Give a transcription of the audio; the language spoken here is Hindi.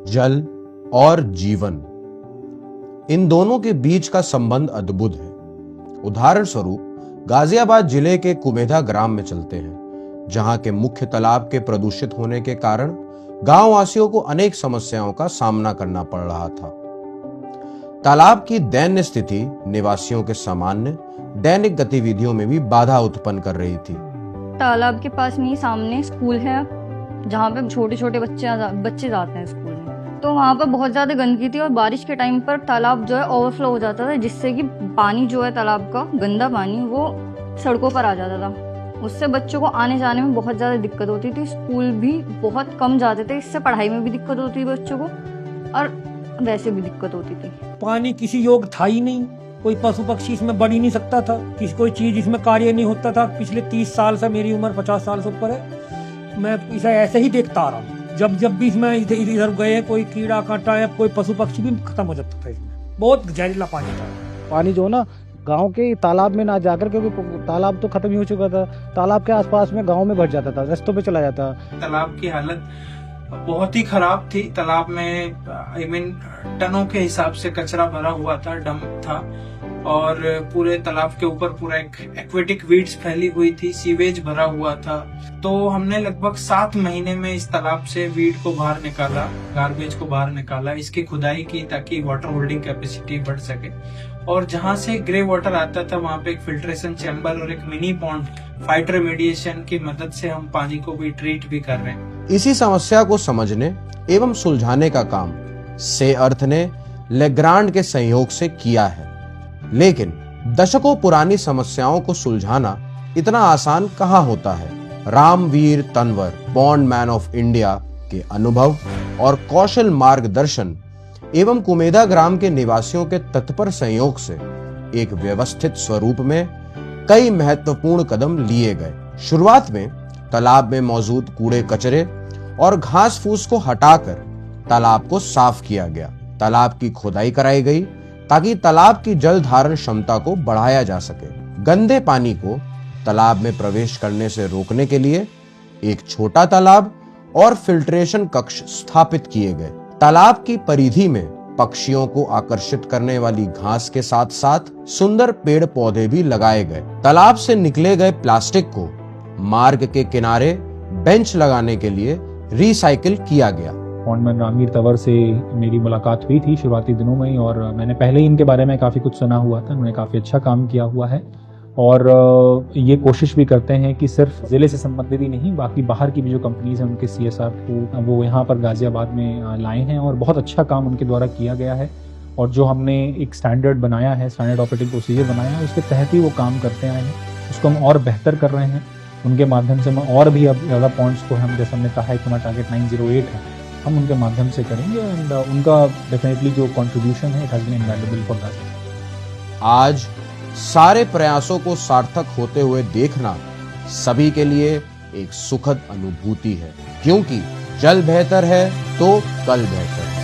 जल और जीवन, इन दोनों के बीच का संबंध अद्भुत है। उदाहरण स्वरूप गाजियाबाद जिले के कुमेधा ग्राम में चलते हैं, जहां के मुख्य तालाब के प्रदूषित होने के कारण गांव वासियों को अनेक समस्याओं का सामना करना पड़ रहा था। तालाब की दैन्य स्थिति निवासियों के सामान्य दैनिक गतिविधियों में भी बाधा उत्पन्न कर रही थी। तालाब के पास में ही सामने स्कूल है, जहाँ पे छोटे छोटे बच्चे जाते हैं स्कूल में। तो वहाँ पर बहुत ज़्यादा गंदगी थी और बारिश के टाइम पर तालाब जो है ओवरफ्लो हो जाता था, जिससे कि पानी जो है तालाब का गंदा पानी वो सड़कों पर आ जाता था। उससे बच्चों को आने जाने में बहुत ज़्यादा दिक्कत होती थी। स्कूल भी बहुत कम जाते थे, इससे पढ़ाई में भी दिक्कत होती थी बच्चों को और वैसे भी दिक्कत होती थी। पानी किसी योग था ही नहीं, कोई पशु पक्षी इसमें बढ़ ही नहीं सकता था, कोई चीज इसमें कार्य नहीं होता था। पिछले 30 साल से, मेरी उम्र 50 साल से ऊपर है, मैं इसे ऐसे ही देखता आ रहा हूँ। जब भी इसमें इधर गए कोई कीड़ा कांटा या कोई पशु पक्षी भी खत्म हो जाता था। इसमें बहुत जहरीला पानी था। पानी जो ना गांव के तालाब में ना जाकर, क्योंकि तालाब तो खत्म ही हो चुका था, तालाब के आसपास में गांव में भर जाता था, रास्तों पे चला जाता। तालाब की हालत बहुत ही खराब थी। तालाब में टनों के हिसाब से कचरा भरा हुआ था, डंप था, और पूरे तालाब के ऊपर पूरा एक एक्वेटिक वीड्स फैली हुई थी, सीवेज भरा हुआ था। तो हमने लगभग 7 महीने में इस तालाब से वीड को बाहर निकाला, गार्बेज को बाहर निकाला, इसकी खुदाई की ताकि वाटर होल्डिंग कैपेसिटी बढ़ सके। और जहां से ग्रे वाटर आता था वहां पे एक फिल्ट्रेशन चैम्बर और एक मिनी पॉन्ड फाइट रेमेडिएशन की मदद से हम पानी को भी ट्रीट भी कर रहे हैं। इसी समस्या को समझने एवं सुलझाने का काम से अर्थ ने लेग्रांड के सहयोग से किया है। लेकिन दशकों पुरानी समस्याओं को सुलझाना इतना आसान कहाँ होता है। Ramveer Tanwar, pond man of India के अनुभव और कौशल मार्गदर्शन एवं कुमेधा ग्राम के निवासियों के तत्पर सहयोग से एक व्यवस्थित स्वरूप में कई महत्वपूर्ण कदम लिए गए। शुरुआत में तालाब में मौजूद कूड़े कचरे और घास फूस को हटाकर तालाब को साफ किया गया। तालाब की खुदाई कराई गई ताकि तालाब की जल धारण क्षमता को बढ़ाया जा सके। गंदे पानी को तालाब में प्रवेश करने से रोकने के लिए एक छोटा तालाब और फिल्ट्रेशन कक्ष स्थापित किए गए। तालाब की परिधि में पक्षियों को आकर्षित करने वाली घास के साथ साथ सुंदर पेड़ पौधे भी लगाए गए। तालाब से निकले गए प्लास्टिक को मार्ग के किनारे बेंच लगाने के लिए रिसाइकिल किया गया। बॉन्डमैन रामवीर तंवर से मेरी मुलाकात हुई थी शुरुआती दिनों में ही, और मैंने पहले ही इनके बारे में काफ़ी कुछ सुना हुआ था। उन्होंने काफ़ी अच्छा काम किया हुआ है और ये कोशिश भी करते हैं कि सिर्फ ज़िले से संबंधित ही नहीं, बाकी बाहर की भी जो कंपनीज हैं उनके CSR को वो यहाँ पर गाजियाबाद में लाए हैं और बहुत अच्छा काम उनके द्वारा किया गया है। और जो हमने एक स्टैंडर्ड बनाया है, स्टैंडर्ड ऑपरेटिंग प्रोसीजर बनाया है, उसके तहत ही वो काम करते आए हैं। उसको हम और बेहतर कर रहे हैं। उनके माध्यम से हम और भी अब ज़्यादा पॉइंट्स को हम, जैसे हमने कहा है कि हमारा टारगेट 908 है, हम उनके माध्यम से करेंगे। एंड उनका डेफिनेटली जो कंट्रीब्यूशन है it has been invaluable for Ghaziabad. आज सारे प्रयासों को सार्थक होते हुए देखना सभी के लिए एक सुखद अनुभूति है, क्योंकि जल बेहतर है तो कल बेहतर है।